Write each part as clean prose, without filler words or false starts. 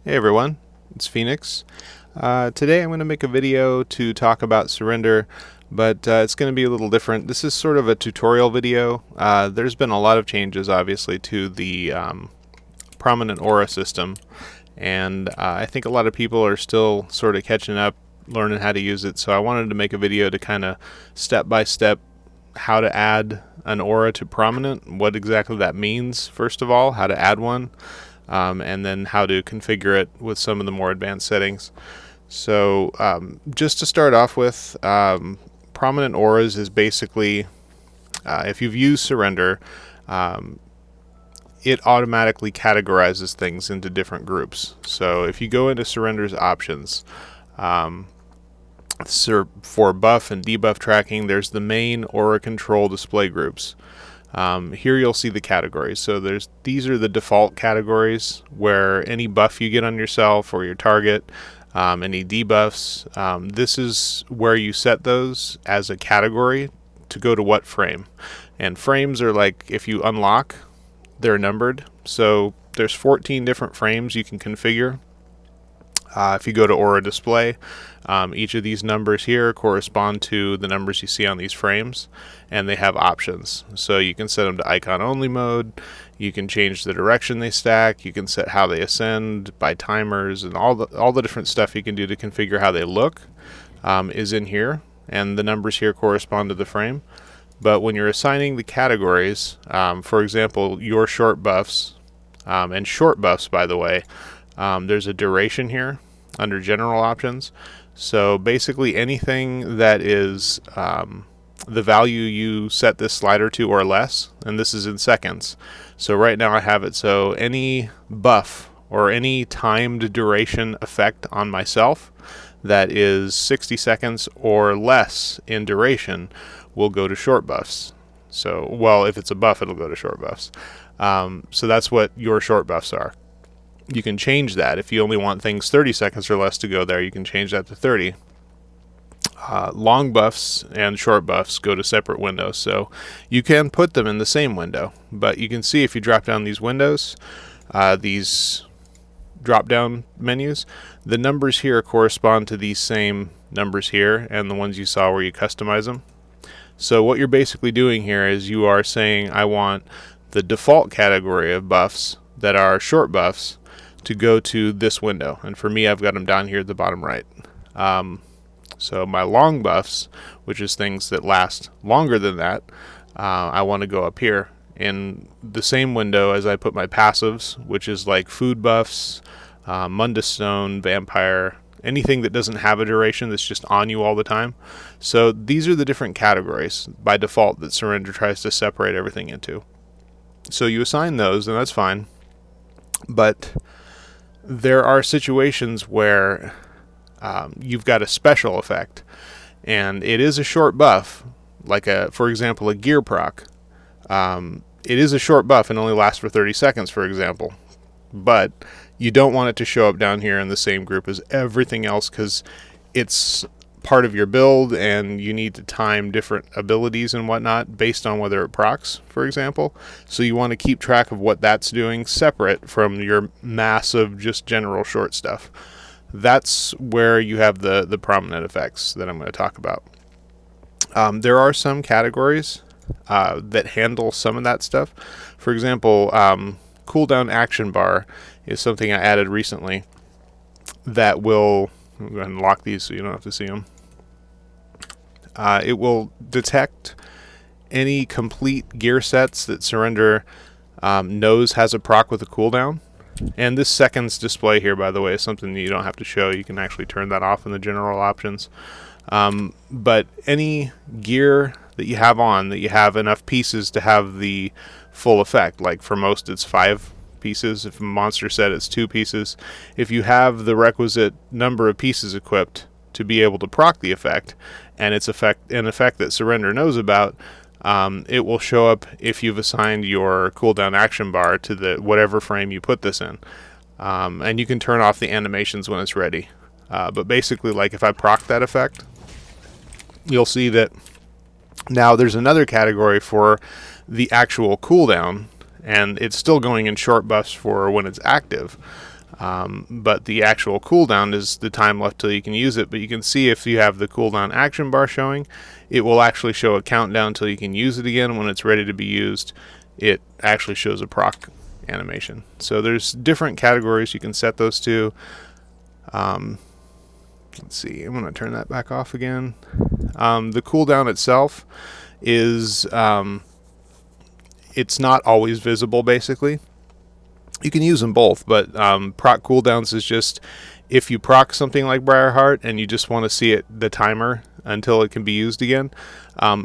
Hey everyone, it's Phoenix. Today I'm going to make a video to talk about Srendarr, but it's going to be a little different. This is sort of a tutorial video. There's been a lot of changes, obviously, to the prominent aura system, and I think a lot of people are still sort of catching up, learning how to use it, so I wanted to make a video to kind of step by step how to add an aura to prominent, what exactly that means, first of all, how to add one. And then how to configure it with some of the more advanced settings. So just to start off with, prominent auras is basically, if you've used Srendarr, it automatically categorizes things into different groups. So if you go into Srendarr's options, for buff and debuff tracking, there's the main aura control display groups. Here you'll see the categories. So these are the default categories where any buff you get on yourself or your target, any debuffs, this is where you set those as a category to go to what frame. And frames are like, if you unlock, they're numbered. So there's 14 different frames you can configure. If you go to Aura Display, each of these numbers here correspond to the numbers you see on these frames, and they have options. So you can set them to icon only mode, you can change the direction they stack, you can set how they ascend by timers, and all the different stuff you can do to configure how they look is in here, and the numbers here correspond to the frame. But when you're assigning the categories, for example, your short buffs, and short buffs, by the way, there's a duration here under general options. So basically anything that is the value you set this slider to or less, and this is in seconds. So right now I have it so any buff or any timed duration effect on myself that is 60 seconds or less in duration will go to short buffs. So, well, if it's a buff, it'll go to short buffs. So that's what your short buffs are. You can change that. If you only want things 30 seconds or less to go there, you can change that to 30. Long buffs and short buffs go to separate windows, so you can put them in the same window. But you can see if you drop down these windows, these drop-down menus, the numbers here correspond to these same numbers here and the ones you saw where you customize them. So what you're basically doing here is you are saying, I want the default category of buffs that are short buffs to go to this window, and for me I've got them down here at the bottom right. So my long buffs, which is things that last longer than that, I want to go up here in the same window as I put my passives, which is like food buffs, Mundus Stone, Vampire, anything that doesn't have a duration that's just on you all the time. So these are the different categories by default that Srendarr tries to separate everything into. So you assign those, and that's fine. But there are situations where you've got a special effect, and it is a short buff, like for example, a gear proc. It is a short buff and only lasts for 30 seconds, for example. But you don't want it to show up down here in the same group as everything else because it's part of your build and you need to time different abilities and whatnot based on whether it procs, for example. So you want to keep track of what that's doing separate from your massive just general short stuff. That's where you have the prominent effects that I'm going to talk about. There are some categories that handle some of that stuff. For example, cooldown action bar is something I added recently that will, I'm going to lock these so you don't have to see them. It will detect any complete gear sets that Srendarr knows has a proc with a cooldown. And this seconds display here, by the way, is something that you don't have to show. You can actually turn that off in the general options. But any gear that you have on, that you have enough pieces to have the full effect, like for most it's 5 pieces. If a monster set, it's 2 pieces. If you have the requisite number of pieces equipped to be able to proc the effect, and it's an effect that Srendarr knows about, it will show up if you've assigned your cooldown action bar to the whatever frame you put this in. And you can turn off the animations when it's ready. But basically, like if I proc that effect, you'll see that now there's another category for the actual cooldown, and it's still going in short buffs for when it's active. But the actual cooldown is the time left till you can use it. But you can see if you have the cooldown action bar showing, it will actually show a countdown till you can use it again. When it's ready to be used, it actually shows a proc animation. So there's different categories you can set those to. Let's see, I'm going to turn that back off again. The cooldown itself is, it's not always visible, basically. You can use them both, but proc cooldowns is just if you proc something like Briarheart and you just want to see it, the timer, until it can be used again,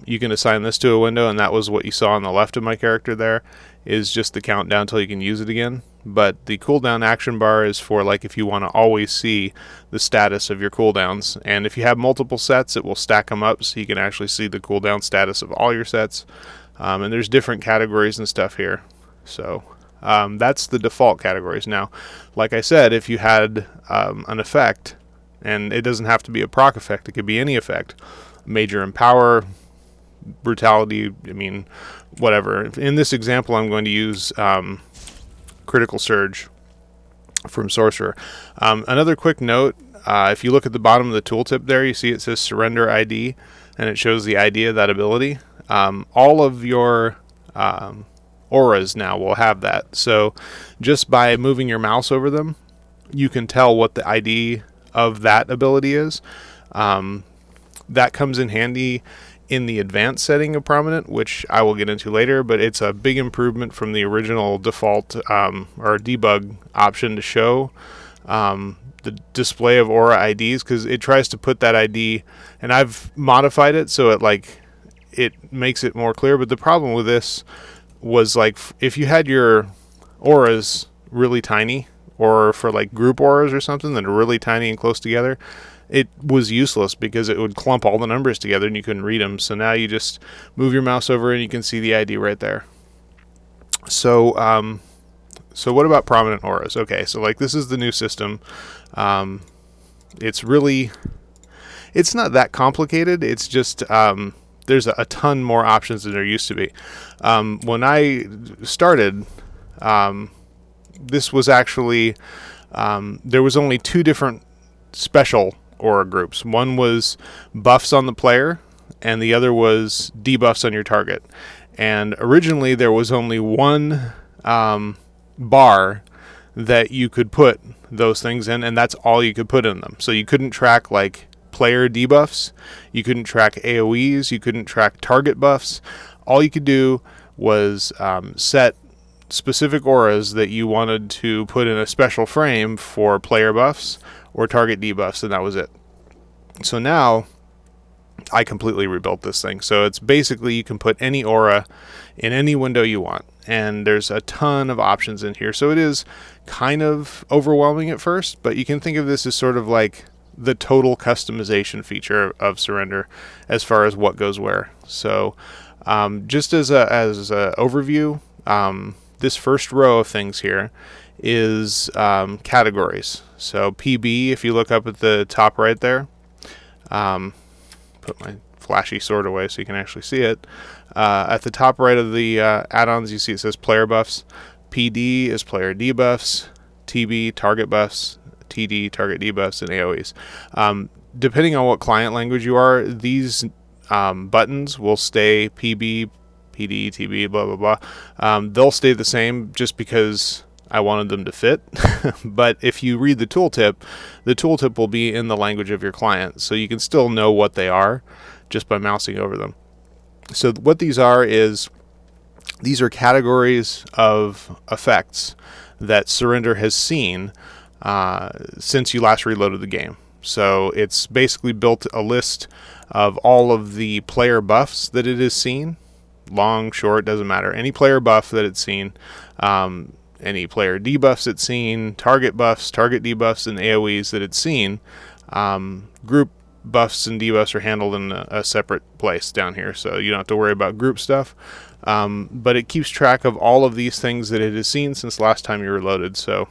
you can assign this to a window, and that was what you saw on the left of my character there, is just the countdown until you can use it again. But the cooldown action bar is for like if you want to always see the status of your cooldowns, and if you have multiple sets, it will stack them up so you can actually see the cooldown status of all your sets. And there's different categories and stuff here. So that's the default categories. Now, like I said, if you had an effect, and it doesn't have to be a proc effect, it could be any effect, major empower, brutality, I mean, whatever. In this example, I'm going to use critical surge from Sorcerer. Another quick note, if you look at the bottom of the tooltip there, you see it says Srendarr ID, and it shows the ID of that ability. All of your auras now will have that. So just by moving your mouse over them, you can tell what the ID of that ability is. That comes in handy in the advanced setting of Prominent, which I will get into later, but it's a big improvement from the original default or debug option to show the display of aura IDs, because it tries to put that ID, and I've modified it so it makes it more clear. But the problem with this was, like, if you had your auras really tiny, or for like group auras or something that are really tiny and close together, it was useless because it would clump all the numbers together and you couldn't read them. So now you just move your mouse over and you can see the ID right there. So so what about prominent auras? Okay, so like this is the new system. It's not that complicated. It's just there's a ton more options than there used to be. When I started, this was actually there was only two different special aura groups. One was buffs on the player, and the other was debuffs on your target. And originally there was only one bar that you could put those things in, and that's all you could put in them. So you couldn't track like player debuffs, you couldn't track AoEs, you couldn't track target buffs. All you could do was set specific auras that you wanted to put in a special frame for player buffs or target debuffs, and that was it. So now I completely rebuilt this thing. So it's basically you can put any aura in any window you want, and there's a ton of options in here. So it is kind of overwhelming at first, but you can think of this as sort of like the total customization feature of Srendarr as far as what goes where. So just as a overview, this first row of things here is categories. So PB, if you look up at the top right there, put my flashy sword away so you can actually see it. At the top right of the add-ons, you see it says player buffs. PD is player debuffs. TB, target buffs. TD, target debuffs, and AoEs. Depending on what client language you are, these buttons will stay PB, PD, TB, blah, blah, blah. They'll stay the same just because I wanted them to fit. But if you read the tooltip will be in the language of your client, so you can still know what they are just by mousing over them. So what these are is, these are categories of effects that Srendarr has seen since you last reloaded the game. So it's basically built a list of all of the player buffs that it has seen. Long, short, doesn't matter. Any player buff that it's seen, any player debuffs it's seen, target buffs, target debuffs, and AoEs that it's seen. Group buffs and debuffs are handled in a separate place down here, so you don't have to worry about group stuff. But it keeps track of all of these things that it has seen since last time you reloaded. So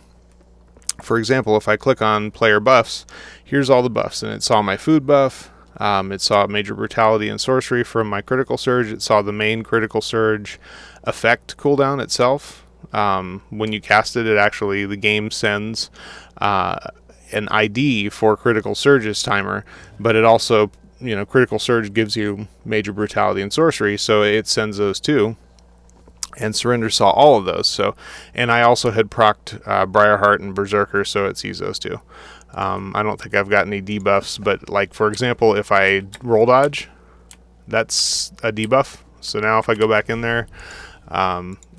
for example, if I click on player buffs, here's all the buffs, and it saw my food buff, it saw major brutality and sorcery from my critical surge, it saw the main critical surge effect cooldown itself, when you cast it, the game sends an ID for Critical Surge's timer, but it also, Critical Surge gives you Major Brutality and Sorcery, so it sends those too. And Srendarr saw all of those. So, and I also had procced Briarheart and Berserker, so it sees those too. I don't think I've got any debuffs, but like for example, if I roll dodge, that's a debuff. So now if I go back in there,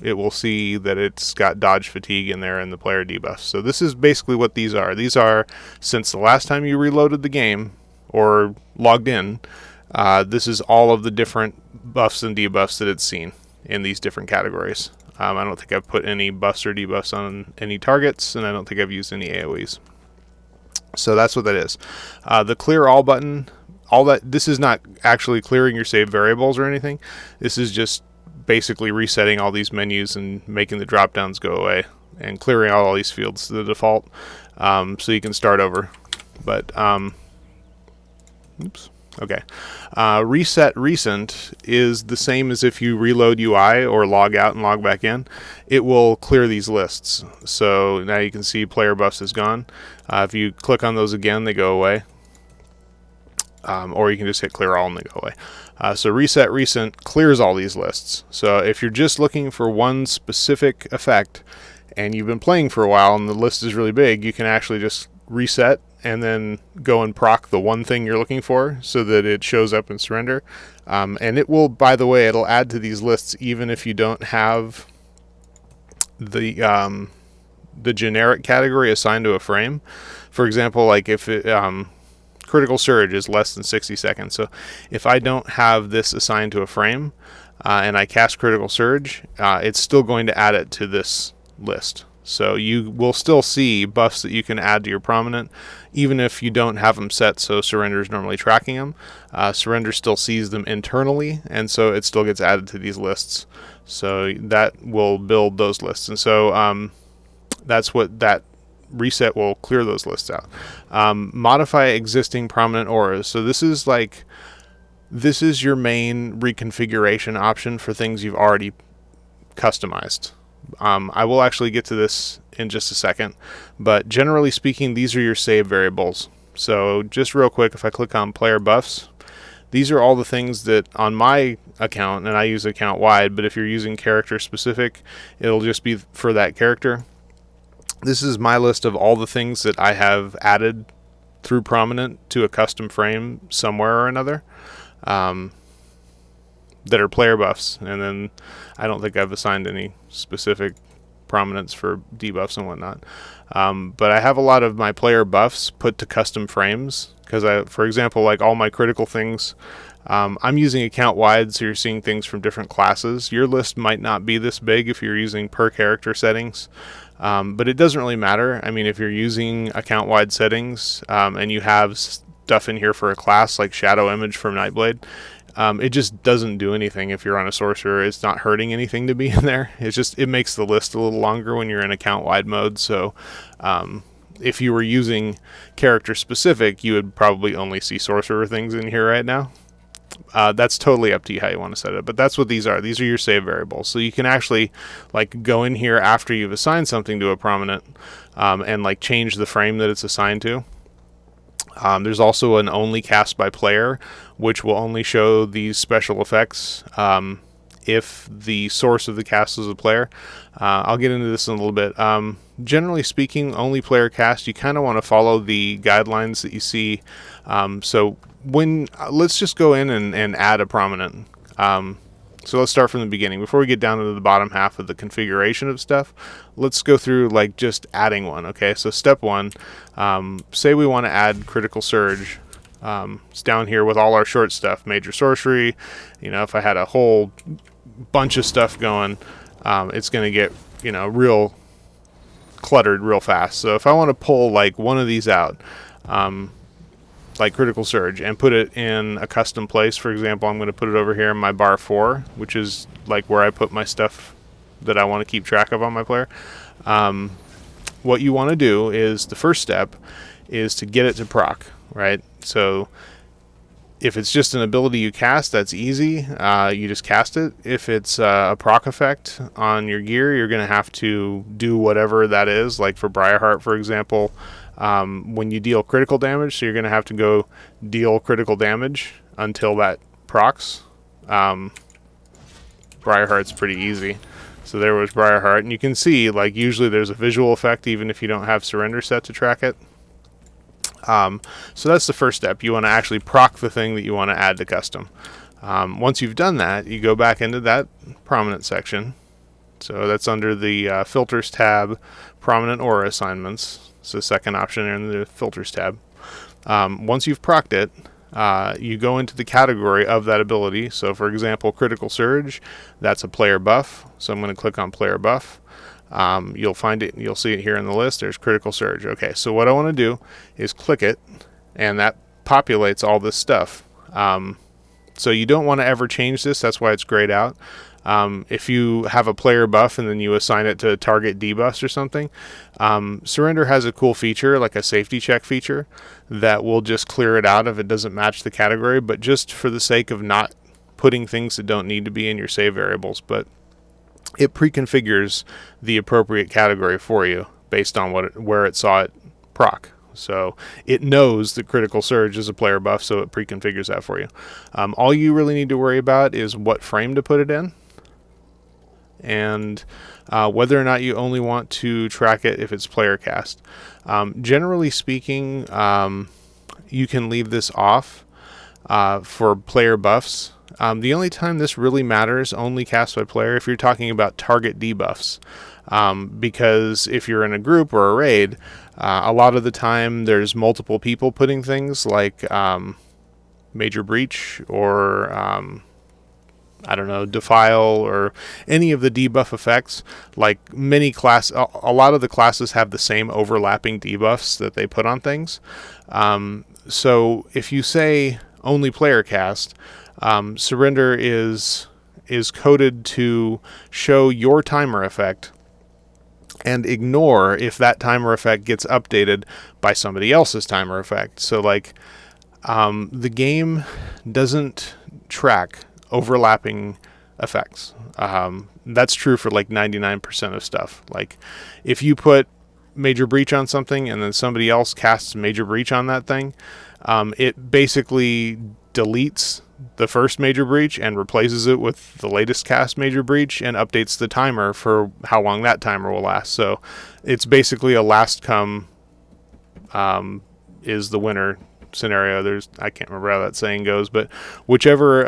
it will see that it's got dodge fatigue in there and the player debuff. So this is basically what these are. These are, since the last time you reloaded the game or logged in, this is all of the different buffs and debuffs that it's seen in these different categories. I don't think I've put any buffs or debuffs on any targets, and I don't think I've used any AoEs. So that's what that is. The clear all button, this is not actually clearing your save variables or anything. This is just basically resetting all these menus and making the drop downs go away and clearing all these fields to the default, so you can start over. But oops. Okay. Reset recent is the same as if you reload UI or log out and log back in. It will clear these lists. So now you can see player buffs is gone. If you click on those again, they go away. Or you can just hit clear all and they go away. So reset recent clears all these lists. So if you're just looking for one specific effect and you've been playing for a while and the list is really big, you can actually just reset and then go and proc the one thing you're looking for so that it shows up in Srendarr. And it will, by the way, it'll add to these lists even if you don't have the generic category assigned to a frame. For example, like if it, Critical Surge is less than 60 seconds. So if I don't have this assigned to a frame and I cast Critical Surge, it's still going to add it to this list. So you will still see buffs that you can add to your prominent, even if you don't have them set so Srendarr is normally tracking them. Srendarr still sees them internally, and so it still gets added to these lists. So that will build those lists. And so that's what that reset will clear those lists out. Modify existing prominent auras. So this is your main reconfiguration option for things you've already customized. I will actually get to this in just a second, but generally speaking, these are your save variables. So just real quick, if I click on player buffs, these are all the things that on my account, and I use account wide, but if you're using character specific, it'll just be for that character. This is my list of all the things that I have added through prominent to a custom frame somewhere or another. That are player buffs, and then I don't think I've assigned any specific prominence for debuffs and whatnot. But I have a lot of my player buffs put to custom frames because for example, like all my critical things, I'm using account wide, so you're seeing things from different classes. Your list might not be this big if you're using per character settings, but it doesn't really matter. I mean, if you're using account wide settings and you have stuff in here for a class like Shadow Image from Nightblade, it just doesn't do anything if you're on a sorcerer. It's not hurting anything to be in there. It makes the list a little longer when you're in account wide mode. So if you were using character specific, you would probably only see sorcerer things in here right now. That's totally up to you how you want to set it, but that's what these are. These are your save variables. So you can actually like go in here after you've assigned something to a prominent and like change the frame that it's assigned to. There's also an only cast by player, which will only show these special effects if the source of the cast is a player. I'll get into this in a little bit. Generally speaking, only player cast, you kind of want to follow the guidelines that you see. So let's just go in and add a prominent. So let's start from the beginning. Before we get down to the bottom half of the configuration of stuff, let's go through like just adding one. Okay, so step one, say we want to add Critical Surge. It's down here with all our short stuff, Major Sorcery. If I had a whole bunch of stuff going, it's going to get real cluttered real fast. So if I want to pull like one of these out, like Critical Surge, and put it in a custom place. For example, I'm going to put it over here in my bar 4, which is like where I put my stuff that I want to keep track of on my player. What you want to do is, the first step is to get it to proc, right? So If it's just an ability you cast, that's easy. You just cast it. If it's a proc effect on your gear, you're going to have to do whatever that is. Like for Briarheart, for example, when you deal critical damage, so you're going to have to go deal critical damage until that procs. Briarheart's pretty easy. So there was Briarheart, and you can see, like, usually there's a visual effect even if you don't have Srendarr set to track it. So that's the first step. You want to actually proc the thing that you want to add to custom. Once you've done that, you go back into that prominent section. So that's under the filters tab, prominent aura assignments. It's the second option in the filters tab. Once you've procced it, you go into the category of that ability. So for example, critical surge, that's a player buff. So I'm going to click on player buff. You'll find it, you'll see it here in the list. There's critical surge. Okay, so what I want to do is click it, and that populates all this stuff. So you don't want to ever change this. That's why it's grayed out. If you have a player buff and then you assign it to target debuffs or something, Srendarr has a cool feature, like a safety check feature, that will just clear it out if it doesn't match the category, but just for the sake of not putting things that don't need to be in your save variables. But it pre-configures the appropriate category for you based on where it saw it proc. So it knows that critical surge is a player buff, so it pre-configures that for you. All you really need to worry about is what frame to put it in, and whether or not you only want to track it if it's player cast. Generally speaking, you can leave this off for player buffs. The only time this really matters, only cast by player, if you're talking about target debuffs. Because if you're in a group or a raid, a lot of the time there's multiple people putting things like Major Breach or I don't know, Defile or any of the debuff effects. Like a lot of the classes have the same overlapping debuffs that they put on things. So if you say only player cast, Srendarr is coded to show your timer effect and ignore if that timer effect gets updated by somebody else's timer effect. So like the game doesn't track overlapping effects. That's true for like 99% of stuff. Like if you put Major Breach on something and then somebody else casts Major Breach on that thing, it basically deletes the first Major Breach and replaces it with the latest cast Major Breach and updates the timer for how long that timer will last. So it's basically a last come is the winner scenario. I can't remember how that saying goes, but whichever,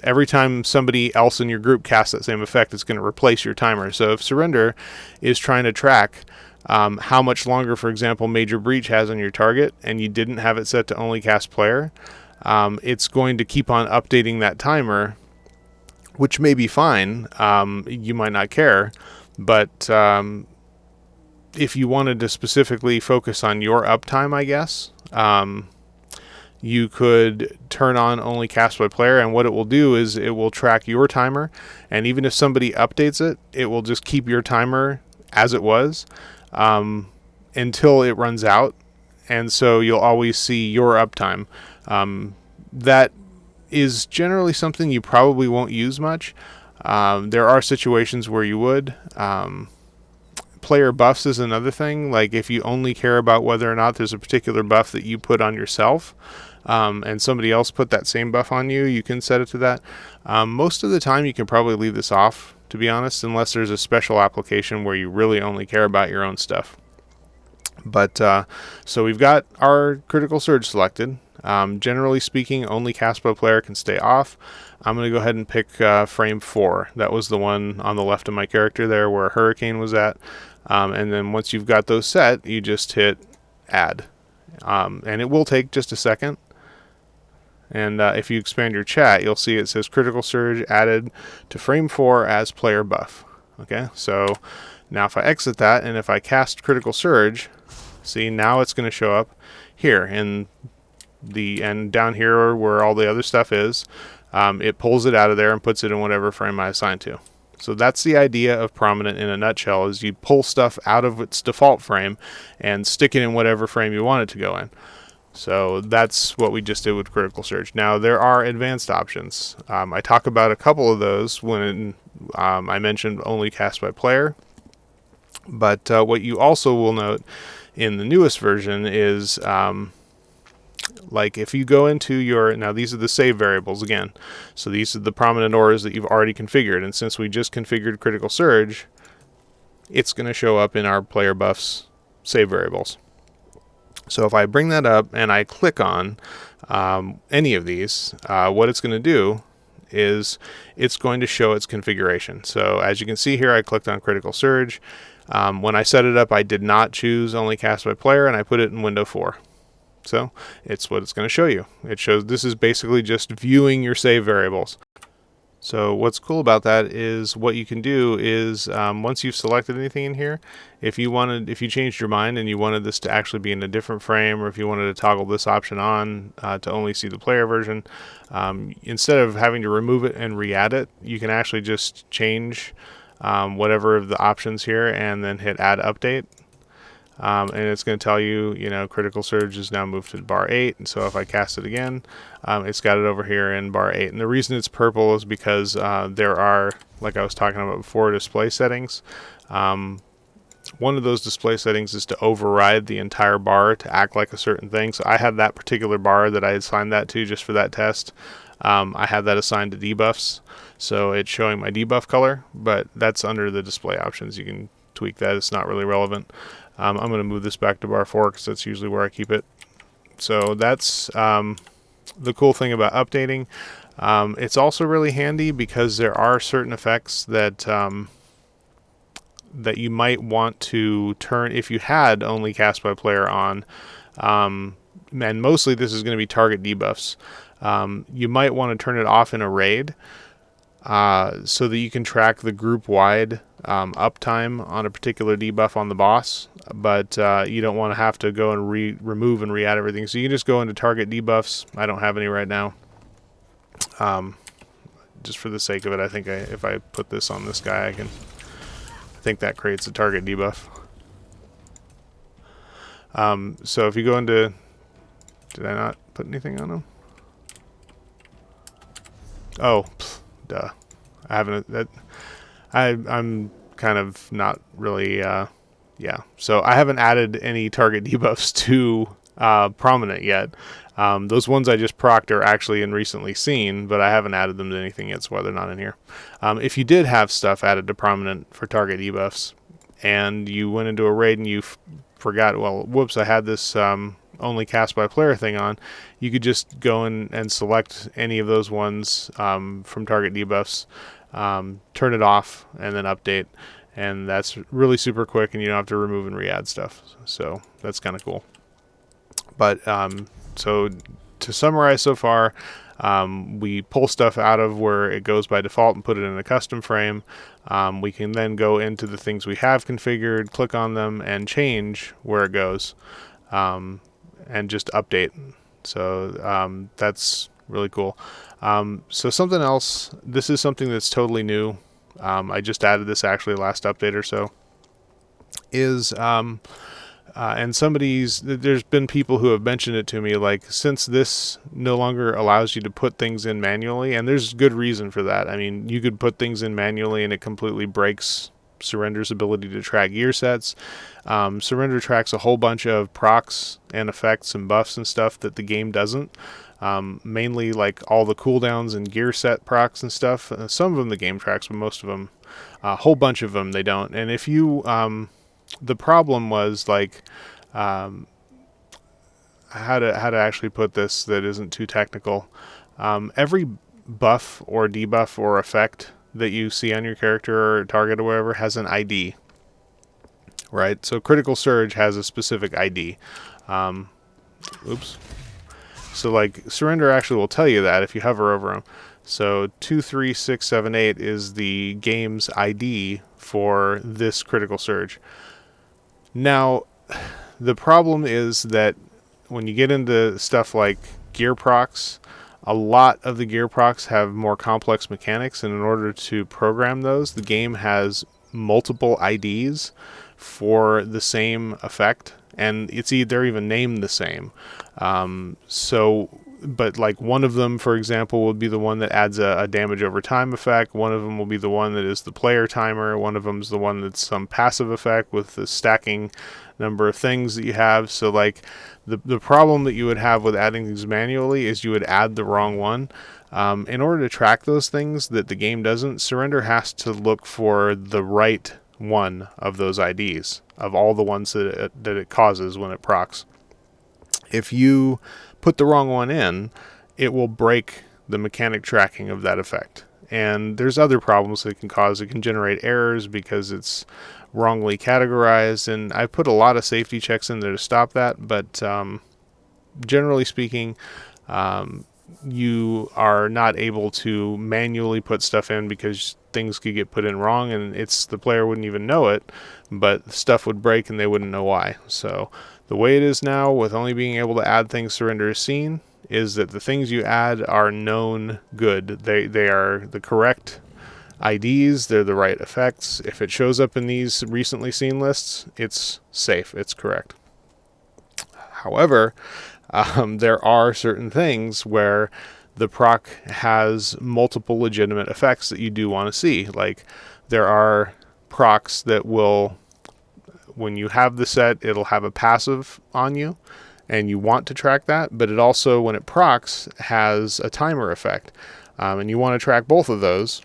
every time somebody else in your group casts that same effect, it's going to replace your timer. So if Srendarr is trying to track how much longer, for example, Major Breach has on your target, and you didn't have it set to only cast player, it's going to keep on updating that timer, which may be fine. You might not care, but if you wanted to specifically focus on your uptime, I guess, you could turn on only cast by player, and what it will do is it will track your timer, and even if somebody updates it, it will just keep your timer as it was until it runs out, and so you'll always see your uptime. That is generally something you probably won't use much. There are situations where you would. Player buffs is another thing. Like if you only care about whether or not there's a particular buff that you put on yourself, and somebody else put that same buff on you, you can set it to that. Most of the time you can probably leave this off, to be honest, unless there's a special application where you really only care about your own stuff. But so we've got our critical surge selected. Generally speaking, only cast by player can stay off. I'm going to go ahead and pick frame 4. That was the one on the left of my character there where Hurricane was at. And then once you've got those set, you just hit add. And it will take just a second. And if you expand your chat, you'll see it says critical surge added to frame 4 as player buff. Okay, so now if I exit that and if I cast critical surge, see, now it's going to show up here in the end down here where all the other stuff is. It pulls it out of there and puts it in whatever frame I assign to. So that's the idea of prominent in a nutshell, is you pull stuff out of its default frame and stick it in whatever frame you want it to go in. So that's what we just did with Critical Surge. Now there are advanced options. I talk about a couple of those when I mentioned only cast by player. But what you also will note in the newest version is like if you go into your, now these are the save variables again. So these are the prominent auras that you've already configured. And since we just configured Critical Surge, it's going to show up in our player buffs save variables. So if I bring that up and I click on any of these, what it's going to do is it's going to show its configuration. So as you can see here, I clicked on Critical Surge. When I set it up, I did not choose only cast by player, and I put it in window 4. So it's what it's going to show you. It shows this is basically just viewing your save variables. So what's cool about that is what you can do is once you've selected anything in here, if you changed your mind and you wanted this to actually be in a different frame, or if you wanted to toggle this option on to only see the player version, instead of having to remove it and re-add it, you can actually just change whatever of the options here and then hit add update. And it's going to tell you, Critical Surge is now moved to bar 8. And so if I cast it again, it's got it over here in bar 8. And the reason it's purple is because there are, like I was talking about before, display settings. One of those display settings is to override the entire bar to act like a certain thing. So I had that particular bar that I assigned that to just for that test. I had that assigned to debuffs. So it's showing my debuff color, but that's under the display options. You can tweak that. It's not really relevant. I'm going to move this back to bar 4 because that's usually where I keep it. So that's the cool thing about updating. It's also really handy because there are certain effects that that you might want to turn if you had only cast by player on. And mostly this is going to be target debuffs. You might want to turn it off in a raid so that you can track the group-wide uptime on a particular debuff on the boss, but you don't want to have to go and remove and re-add everything. So you can just go into target debuffs. I don't have any right now. Just for the sake of it, I think if I put this on this guy, I think that creates a target debuff. So if you go into, did I not put anything on him? Oh, duh. I haven't. I'm kind of not really. Yeah. So I haven't added any target debuffs to prominent yet. Those ones I just procced are actually in recently seen, but I haven't added them to anything yet, so why they're not in here. If you did have stuff added to prominent for target debuffs, and you went into a raid and you forgot, well, whoops, I had this only cast by player thing on, you could just go in and select any of those ones from target debuffs, turn it off, and then update. And that's really super quick, and you don't have to remove and re-add stuff. So that's kind of cool. But so to summarize so far, we pull stuff out of where it goes by default and put it in a custom frame. We can then go into the things we have configured, click on them, and change where it goes, and just update. So that's really cool. So something else, this is something that's totally new. I just added this actually last update or so, is and there's been people who have mentioned it to me, like, since this no longer allows you to put things in manually, and there's good reason for that. I mean, you could put things in manually and it completely breaks Srendarr's ability to track gear sets. Srendarr tracks a whole bunch of procs and effects and buffs and stuff that the game doesn't. Mainly like all the cooldowns and gear set procs and stuff. Some of them the game tracks, but most of them, a whole bunch of them, they don't. And if you, the problem was like, how to actually put this that isn't too technical. Every buff or debuff or effect that you see on your character or target or whatever has an ID, right? So Critical Surge has a specific ID. Oops. So like Srendarr actually will tell you that if you hover over them. So 23678 is the game's ID for this Critical Surge. Now, the problem is that when you get into stuff like gear procs, a lot of the gear procs have more complex mechanics, and in order to program those, the game has multiple IDs for the same effect, and they're even named the same. But like one of them, for example, will be the one that adds a damage over time effect. One of them will be the one that is the player timer. One of them is the one that's some passive effect with the stacking number of things that you have. So like the problem that you would have with adding things manually is you would add the wrong one. In order to track those things that the game doesn't, Srendarr has to look for the right one of those IDs, of all the ones that it causes when it procs. If you put the wrong one in, it will break the mechanic tracking of that effect. And there's other problems that it can cause. It can generate errors because it's wrongly categorized, and I put a lot of safety checks in there to stop that, but generally speaking, you are not able to manually put stuff in because things could get put in wrong, and the player wouldn't even know it, but stuff would break and they wouldn't know why. So the way it is now, with only being able to add things Srendarr has seen, is that the things you add are known good. They are the correct IDs, they're the right effects. If it shows up in these recently seen lists, it's safe, it's correct. However, there are certain things where the proc has multiple legitimate effects that you do want to see. Like there are procs that will, when you have the set, it'll have a passive on you, and you want to track that, but it also, when it procs, has a timer effect. And you want to track both of those,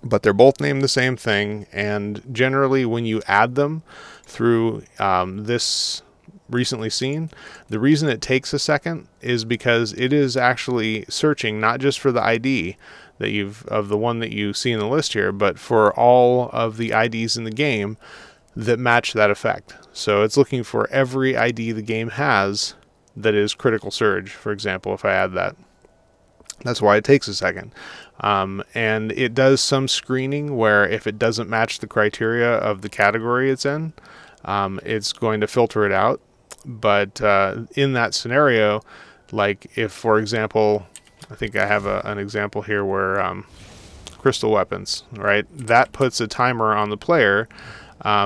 but they're both named the same thing, and generally when you add them through this recently seen, the reason it takes a second is because it is actually searching not just for the ID that of the one that you see in the list here, but for all of the IDs in the game that match that effect. So it's looking for every ID the game has that is critical surge, for example, if I add that. That's why it takes a second. And it does some screening where if it doesn't match the criteria of the category it's in, it's going to filter it out. But in that scenario, like if, for example, I think I have an example here where crystal weapons, right? That puts a timer on the player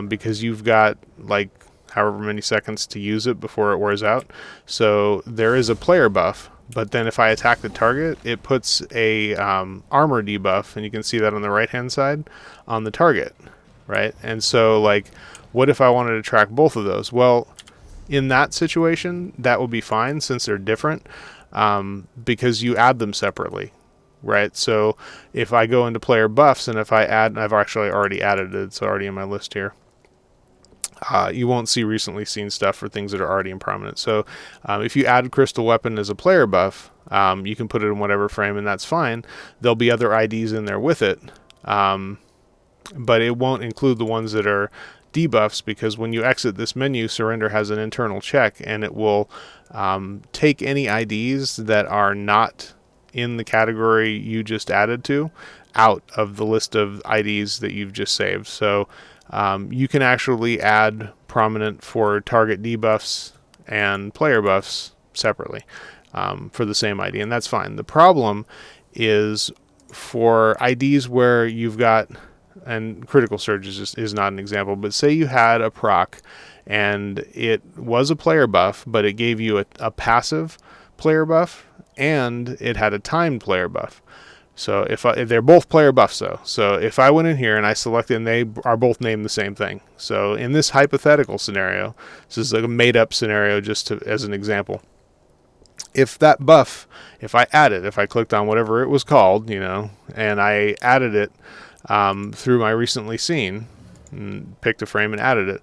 because you've got like however many seconds to use it before it wears out. So there is a player buff, but then if I attack the target, it puts a armor debuff, and you can see that on the right hand side on the target, right? And so like, what if I wanted to track both of those? Well, in that situation, that would be fine since they're different, because you add them separately, right? So if I go into player buffs, and if I add, I've actually already added it, it's already in my list here. You won't see recently seen stuff for things that are already in prominence. So if you add crystal weapon as a player buff, you can put it in whatever frame, and that's fine. There'll be other IDs in there with it, but it won't include the ones that are debuffs, because when you exit this menu, Srendarr has an internal check, and it will take any IDs that are not in the category you just added to out of the list of IDs that you've just saved. So you can actually add prominent for target debuffs and player buffs separately for the same ID, and that's fine. The problem is for IDs where you've got, and critical surge is not an example, but say you had a proc and it was a player buff, but it gave you a passive player buff, and it had a timed player buff. So if they're both player buffs though, so if I went in here and I selected, and they are both named the same thing. So in this hypothetical scenario, this is like a made up scenario just as an example. If that buff, if I clicked on whatever it was called, and I added it through my recently seen, and picked a frame and added it,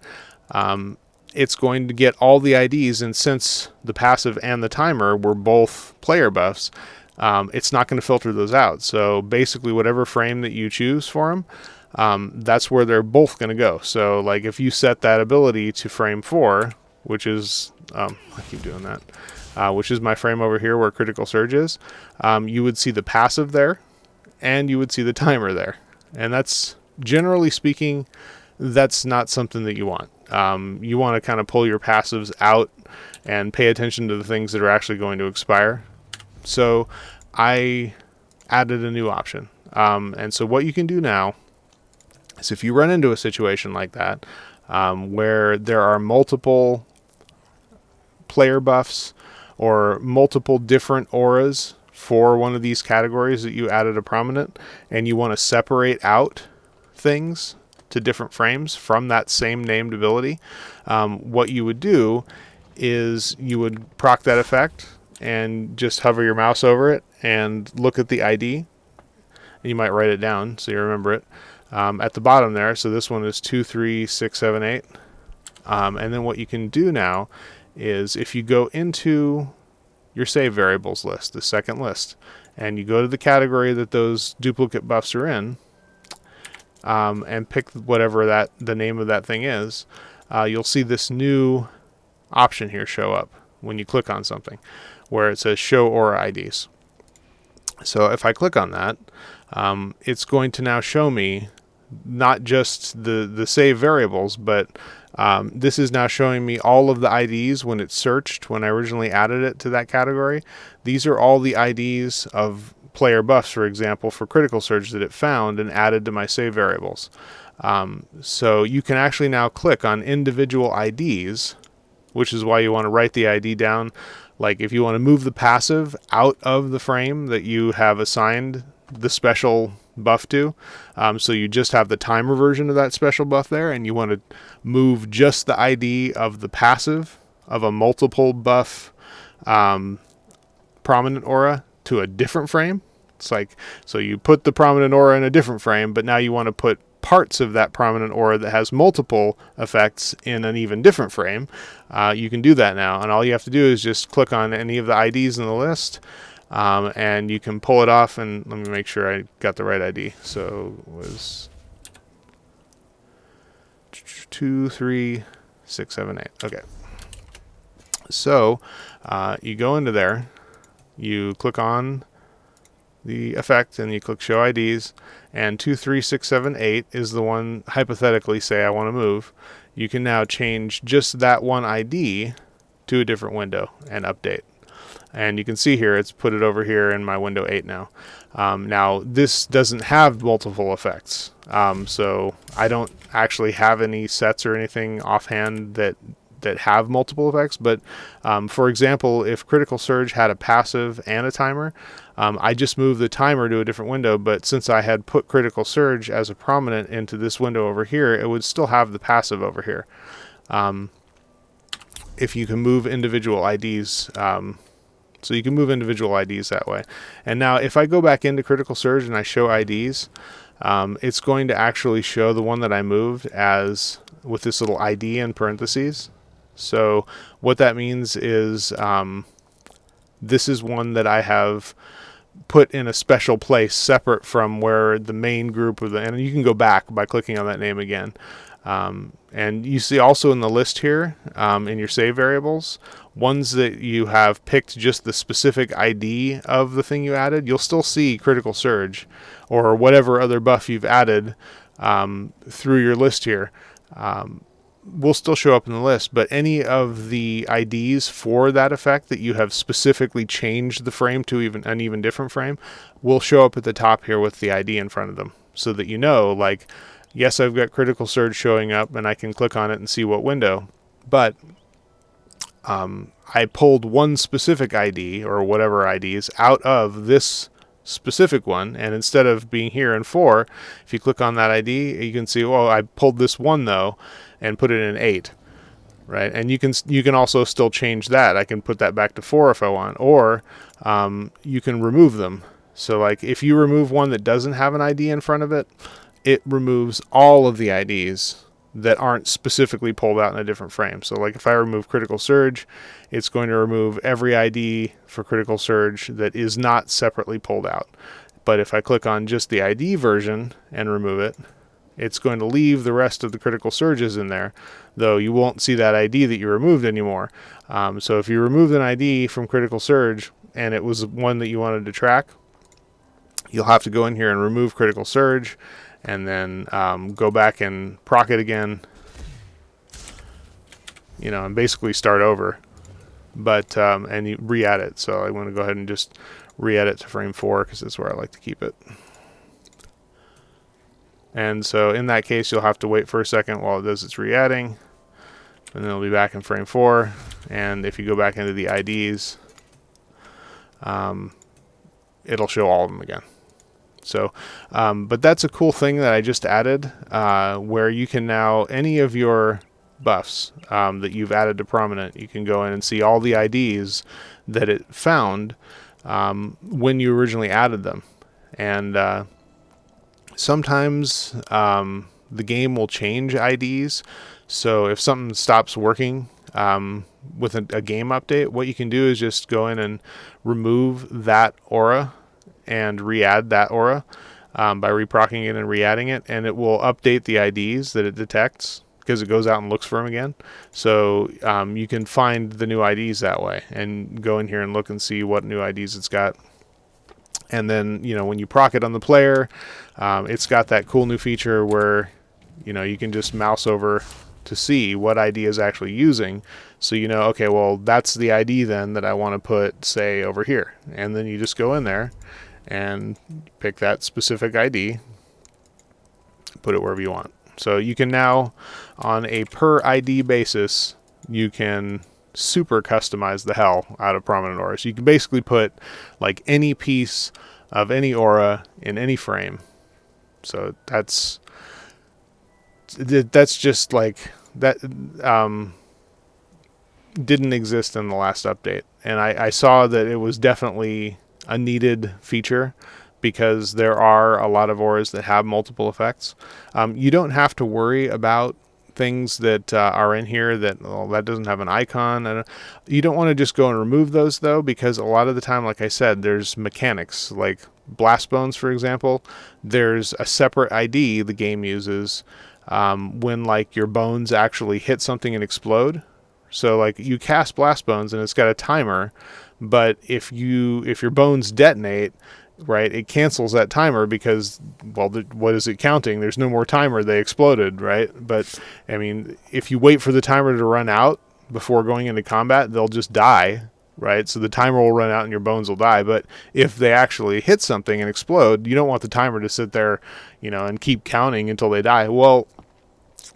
it's going to get all the IDs, and since the passive and the timer were both player buffs, it's not going to filter those out. So basically whatever frame that you choose for them, that's where they're both going to go. So like if you set that ability to frame 4, which is, I keep doing that, which is my frame over here where critical surge is, you would see the passive there, and you would see the timer there. And that's, generally speaking, that's not something that you want. You want to kind of pull your passives out and pay attention to the things that are actually going to expire. So I added a new option. And so what you can do now is if you run into a situation like that, where there are multiple player buffs or multiple different auras for one of these categories that you added a prominent, and you want to separate out things to different frames from that same named ability, what you would do is you would proc that effect and just hover your mouse over it and look at the ID. And you might write it down so you remember it at the bottom there. So this one is 23678. And then what you can do now is if you go into your save variables list, the second list, and you go to the category that those duplicate buffs are in, and pick whatever the name of that thing is, you'll see this new option here show up when you click on something where it says show aura IDs. So if I click on that, it's going to now show me not just the save variables, but this is now showing me all of the IDs when it's searched, when I originally added it to that category. These are all the IDs of player buffs, for example, for critical surge that it found and added to my save variables. So you can actually now click on individual IDs, which is why you want to write the ID down. Like if you want to move the passive out of the frame that you have assigned the special buff to, so you just have the timer version of that special buff there, and you want to move just the ID of the passive of a multiple buff prominent aura to a different frame. It's like, so you put the prominent aura in a different frame, but now you want to put parts of that prominent aura that has multiple effects in an even different frame. You can do that now, and all you have to do is just click on any of the IDs in the list, and you can pull it off. And let me make sure I got the right ID. So it was 23678. Okay. So you go into there, you click on the effect, and you click show IDs, and 23678 is the one, hypothetically, say I want to move. You can now change just that one ID to a different window and update. And you can see here it's put it over here in my window 8 now. Now this doesn't have multiple effects, so I don't actually have any sets or anything offhand that have multiple effects, but for example, if Critical Surge had a passive and a timer, I just moved the timer to a different window, but since I had put Critical Surge as a prominent into this window over here, it would still have the passive over here. If you can move individual IDs, so you can move individual IDs that way. And now if I go back into Critical Surge and I show IDs, it's going to actually show the one that I moved as with this little ID in parentheses. So what that means is this is one that I have put in a special place separate from where the main group of and you can go back by clicking on that name again. And you see also in the list here, in your save variables, ones that you have picked just the specific ID of the thing you added, you'll still see Critical Surge or whatever other buff you've added through your list here. Will still show up in the list, but any of the IDs for that effect that you have specifically changed the frame to an even different frame will show up at the top here with the ID in front of them, so that you know, like, yes, I've got Critical Surge showing up and I can click on it and see what window, but I pulled one specific ID or whatever IDs out of this specific one, and instead of being here in 4, if you click on that ID, you can see, well, I pulled this one though and put it in 8, right? And you can also still change that. I can put that back to 4 if I want, or you can remove them. So like if you remove one that doesn't have an ID in front of it, it removes all of the IDs that aren't specifically pulled out in a different frame. So like if I remove Critical Surge, it's going to remove every ID for Critical Surge that is not separately pulled out. But if I click on just the ID version and remove it, it's going to leave the rest of the Critical Surges in there, though you won't see that ID that you removed anymore. So if you removed an ID from Critical Surge and it was one that you wanted to track, you'll have to go in here and remove Critical Surge, and then go back and proc it again, and basically start over. But and you re-add it. So I want to go ahead and just re-add it to frame 4 because that's where I like to keep it. And so in that case, you'll have to wait for a second while it does its re-adding, and then it'll be back in frame 4. And if you go back into the IDs, it'll show all of them again. So, but that's a cool thing that I just added, where you can now, any of your buffs that you've added to prominent, you can go in and see all the IDs that it found when you originally added them. And sometimes the game will change IDs. So if something stops working with a game update, what you can do is just go in and remove that aura and re-add that aura by reprocking it and re-adding it, and it will update the IDs that it detects because it goes out and looks for them again. So you can find the new IDs that way and go in here and look and see what new IDs it's got. And then, when you proc it on the player, it's got that cool new feature where, you can just mouse over to see what ID is actually using. So okay, well, that's the ID then that I want to put, say, over here. And then you just go in there and pick that specific ID, put it wherever you want. So you can now, on a per ID basis, you can super customize the hell out of prominent auras. You can basically put like any piece of any aura in any frame. So that's just like that didn't exist in the last update, and I saw that it was definitely a needed feature because there are a lot of auras that have multiple effects. You don't have to worry about things that are in here that doesn't have an icon. You don't want to just go and remove those though, because a lot of the time, like I said, there's mechanics like blast bones, for example. There's a separate ID the game uses when like your bones actually hit something and explode. So like you cast blast bones and it's got a timer, but if your bones detonate, right, it cancels that timer because, well, what is it counting? There's no more timer. They exploded, right? But I mean, if you wait for the timer to run out before going into combat, they'll just die, right? So the timer will run out and your bones will die. But if they actually hit something and explode, you don't want the timer to sit there, and keep counting until they die. Well,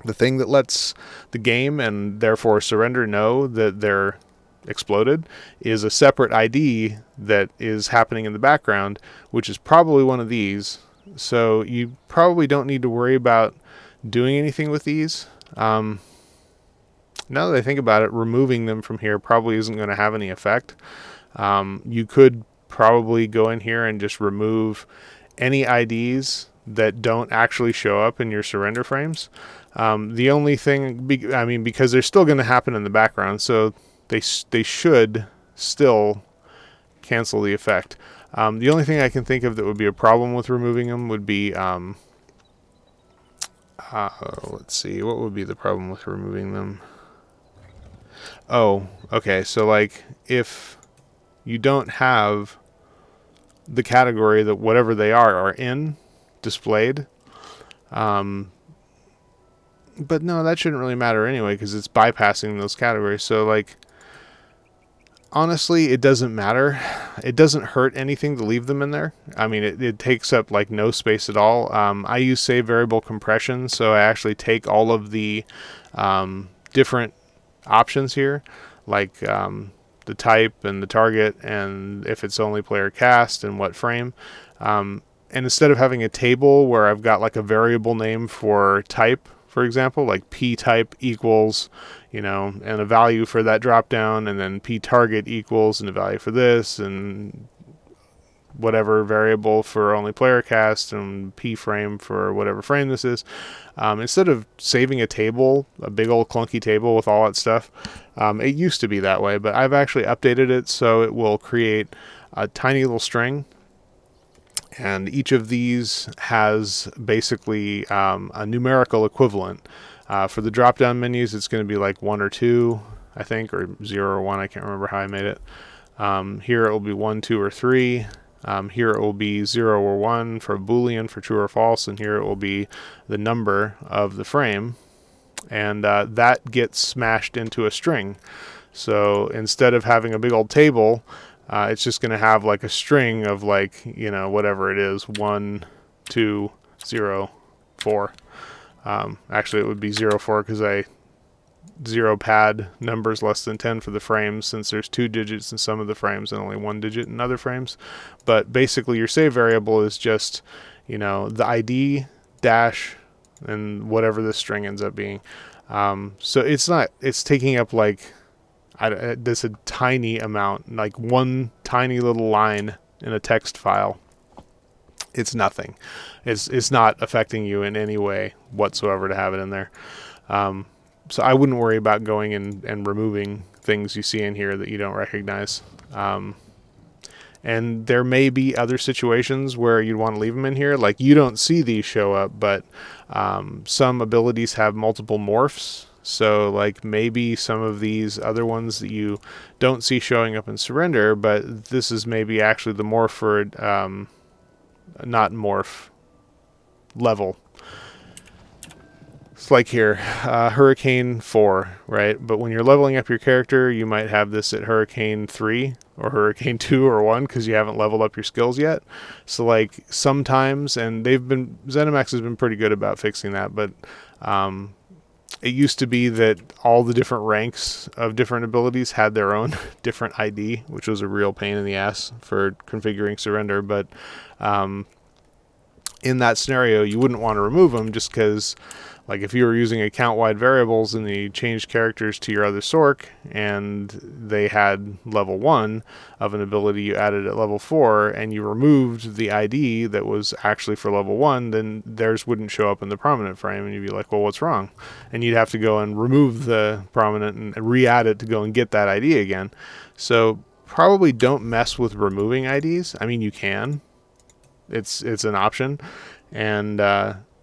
the thing that lets the game and therefore Srendarr know that they're exploded is a separate ID that is happening in the background, which is probably one of these. So you probably don't need to worry about doing anything with these. Now that I think about it, removing them from here probably isn't going to have any effect. You could probably go in here and just remove any IDs that don't actually show up in your Srendarr frames. The only thing, because they're still going to happen in the background, so they should still cancel the effect. The only thing I can think of that would be a problem with removing them would be, let's see, what would be the problem with removing them? Oh, okay, so like if you don't have the category that whatever they are in displayed, but no, that shouldn't really matter anyway because it's bypassing those categories. So like, honestly, it doesn't matter. It doesn't hurt anything to leave them in there. I mean, it takes up like no space at all. I use save variable compression, so I actually take all of the different options here, like the type and the target, and if it's only player cast and what frame. And instead of having a table where I've got like a variable name for type, for example, like p type equals, and a value for that drop down, and then p target equals and a value for this, and whatever variable for only player cast, and p frame for whatever frame this is. Instead of saving a table, a big old clunky table with all that stuff, it used to be that way, but I've actually updated it so it will create a tiny little string. And each of these has basically a numerical equivalent. For the drop-down menus, it's going to be like 1 or 2, I think, or 0 or 1. I can't remember how I made it. Here it will be 1, 2, or 3. Here it will be 0 or 1 for Boolean, for true or false. And here it will be the number of the frame. And that gets smashed into a string. So instead of having a big old table, it's just going to have like a string of like, whatever it is, 1, 2, 0, 4. Actually, it would be 0, 4 because I 0 pad numbers less than 10 for the frames, since there's 2 digits in some of the frames and only 1 digit in other frames. But basically your save variable is just, you know, the ID dash and whatever the string ends up being. So it's taking up like this a tiny amount, like one tiny little line in a text file. It's nothing. It's not affecting you in any way whatsoever to have it in there. So I wouldn't worry about going and removing things you see in here that you don't recognize. And there may be other situations where you'd want to leave them in here. Like, you don't see these show up, but some abilities have multiple morphs. So like maybe some of these other ones that you don't see showing up in Srendarr, but this is maybe actually the morph for not morph level. It's like here, Hurricane 4, right? But when you're leveling up your character, you might have this at Hurricane 3 or Hurricane 2 or 1 because you haven't leveled up your skills yet. So like sometimes, and ZeniMax has been pretty good about fixing that, but it used to be that all the different ranks of different abilities had their own different ID, which was a real pain in the ass for configuring Srendarr. But in that scenario, you wouldn't want to remove them just because, like, if you were using account-wide variables and you changed characters to your other Sorc and they had level 1 of an ability you added at level 4 and you removed the ID that was actually for level 1, then theirs wouldn't show up in the prominent frame and you'd be like, well, what's wrong? And you'd have to go and remove the prominent and re-add it to go and get that ID again. So probably don't mess with removing IDs. I mean, you can. It's an option. And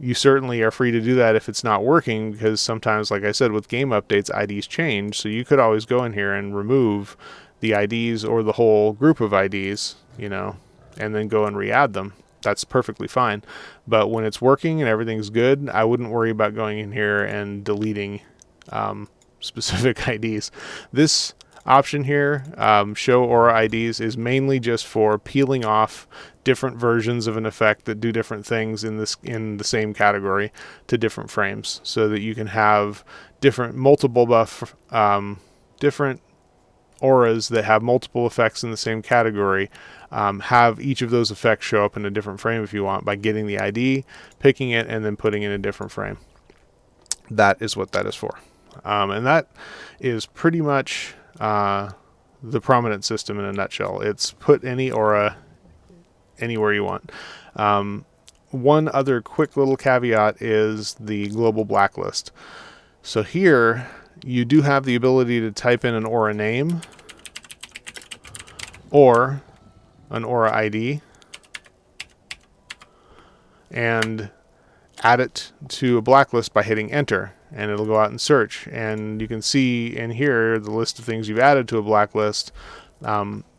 you certainly are free to do that if it's not working, because sometimes, like I said, with game updates, IDs change. So you could always go in here and remove the IDs or the whole group of IDs, you know, and then go and re-add them. That's perfectly fine. But when it's working and everything's good, I wouldn't worry about going in here and deleting specific IDs. This option here, show aura IDs, is mainly just for peeling off different versions of an effect that do different things in the same category to different frames, so that you can have multiple buff, different auras that have multiple effects in the same category, have each of those effects show up in a different frame if you want, by getting the ID, picking it, and then putting it in a different frame. That is what that is for. And that is pretty much the prominent system in a nutshell. It's put any aura anywhere you want. One other quick little caveat is the global blacklist. So here you do have the ability to type in an aura name or an aura ID and add it to a blacklist by hitting enter, and it'll go out and search. And you can see in here the list of things you've added to a blacklist.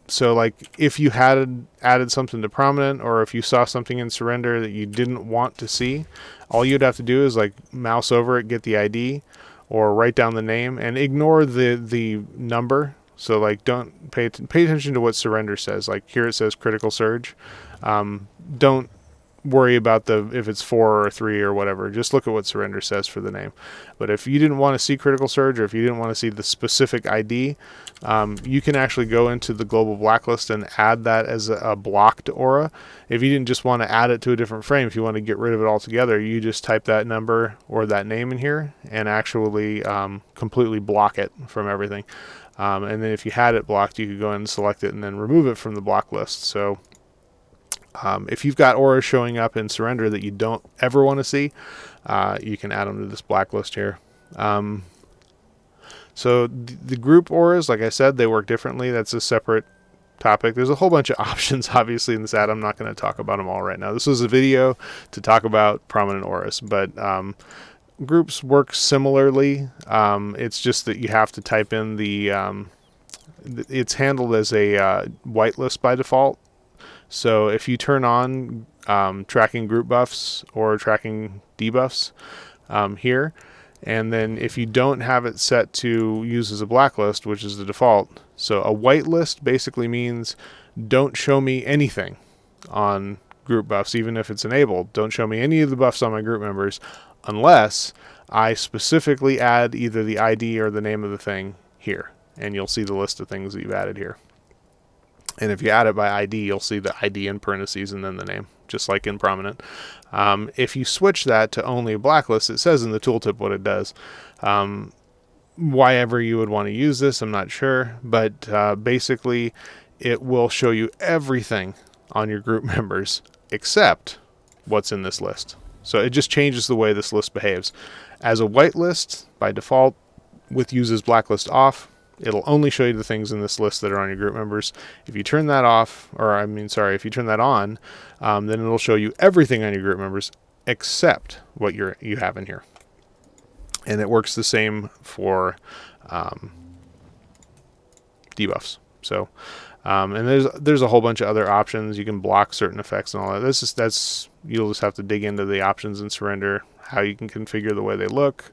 So like if you had added something to prominent, or if you saw something in Srendarr that you didn't want to see, all you'd have to do is like mouse over it, get the ID, or write down the name, and ignore the number. So like don't pay attention to what Srendarr says. Like here it says critical surge. Don't worry about if it's 4 or 3 or whatever. Just look at what Srendarr says for the name. But if you didn't want to see critical surge, or if you didn't want to see the specific ID, you can actually go into the global blacklist and add that as a blocked aura. If you didn't just want to add it to a different frame, if you want to get rid of it altogether, you just type that number or that name in here and actually completely block it from everything. And then if you had it blocked, you could go and select it and then remove it from the block list. So if you've got auras showing up in Srendarr that you don't ever want to see, you can add them to this blacklist here. So the group auras, like I said, they work differently. That's a separate topic. There's a whole bunch of options, obviously, in this ad. I'm not going to talk about them all right now. This was a video to talk about prominent auras, but groups work similarly. It's just that you have to type in it's handled as a whitelist by default. So if you turn on tracking group buffs or tracking debuffs here, and then if you don't have it set to use as a blacklist, which is the default, so a whitelist basically means don't show me anything on group buffs, even if it's enabled. Don't show me any of the buffs on my group members unless I specifically add either the ID or the name of the thing here. And you'll see the list of things that you've added here. And if you add it by ID, you'll see the ID in parentheses and then the name, just like in prominent. If you switch that to only Blacklist, it says in the tooltip what it does. Why ever you would want to use this, I'm not sure, but basically it will show you everything on your group members except what's in this list. So it just changes the way this list behaves. As a whitelist, by default, with uses Blacklist off, it'll only show you the things in this list that are on your group members. If you turn that off, if you turn that on, then it'll show you everything on your group members except what you have in here. And it works the same for debuffs. So, and there's a whole bunch of other options. You can block certain effects and all that. You'll just have to dig into the options in Srendarr, how you can configure the way they look.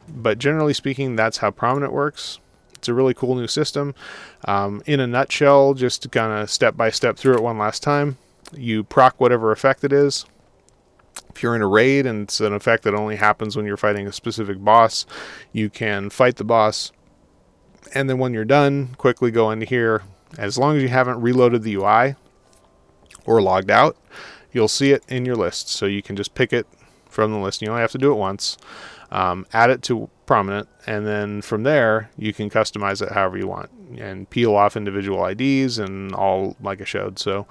But generally speaking, that's how prominent works. It's a really cool new system. In a nutshell, just to kind of step by step through it one last time, you proc whatever effect it is. If you're in a raid and it's an effect that only happens when you're fighting a specific boss, you can fight the boss. And then when you're done, quickly go into here. As long as you haven't reloaded the UI or logged out, you'll see it in your list. So you can just pick it from the list. You only have to do it once. Add it to prominent, and then from there you can customize it however you want and peel off individual IDs and all like I showed. So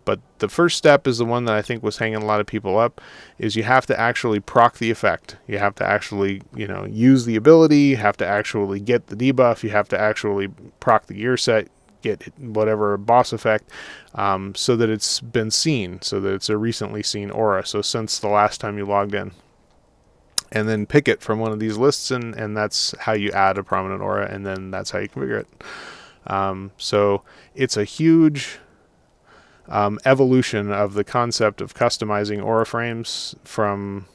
but the first step is the one that I think was hanging a lot of people up, is you have to actually proc the effect. You have to actually, use the ability. You have to actually get the debuff. You have to actually proc the gear set, get whatever boss effect, so that it's been seen, so that it's a recently seen aura. So since the last time you logged in. And then pick it from one of these lists, and that's how you add a prominent aura, and then that's how you configure it. So it's a huge evolution of the concept of customizing aura frames from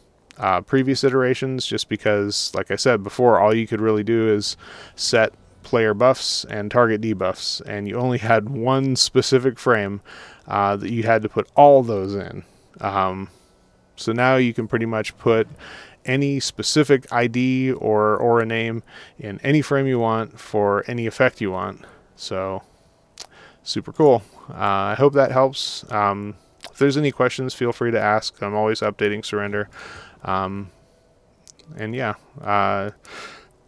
previous iterations, just because, like I said before, all you could really do is set player buffs and target debuffs, and you only had one specific frame that you had to put all those in. So now you can pretty much put any specific ID or aura name in any frame you want for any effect you want. So super cool. I hope that helps. If there's any questions, feel free to ask. I'm always updating Srendarr. And yeah,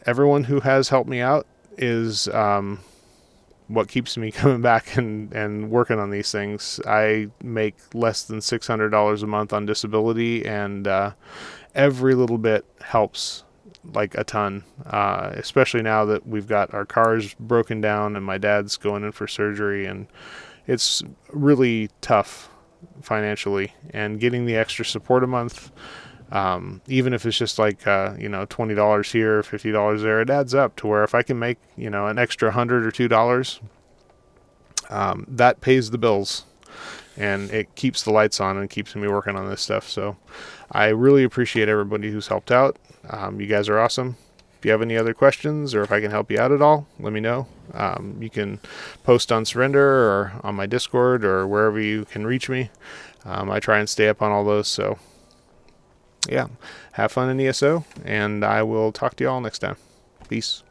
everyone who has helped me out is what keeps me coming back and working on these things. I make less than $600 a month on disability, and every little bit helps like a ton, especially now that we've got our cars broken down and my dad's going in for surgery, and it's really tough financially. And getting the extra support a month, even if it's just like $20 here, $50 there, it adds up to where if I can make an extra $100 or $2, that pays the bills, and it keeps the lights on and keeps me working on this stuff. So I really appreciate everybody who's helped out. You guys are awesome. If you have any other questions, or if I can help you out at all, let me know. You can post on Srendarr or on my Discord or wherever you can reach me. I try and stay up on all those. So yeah, have fun in ESO, and I will talk to you all next time. Peace.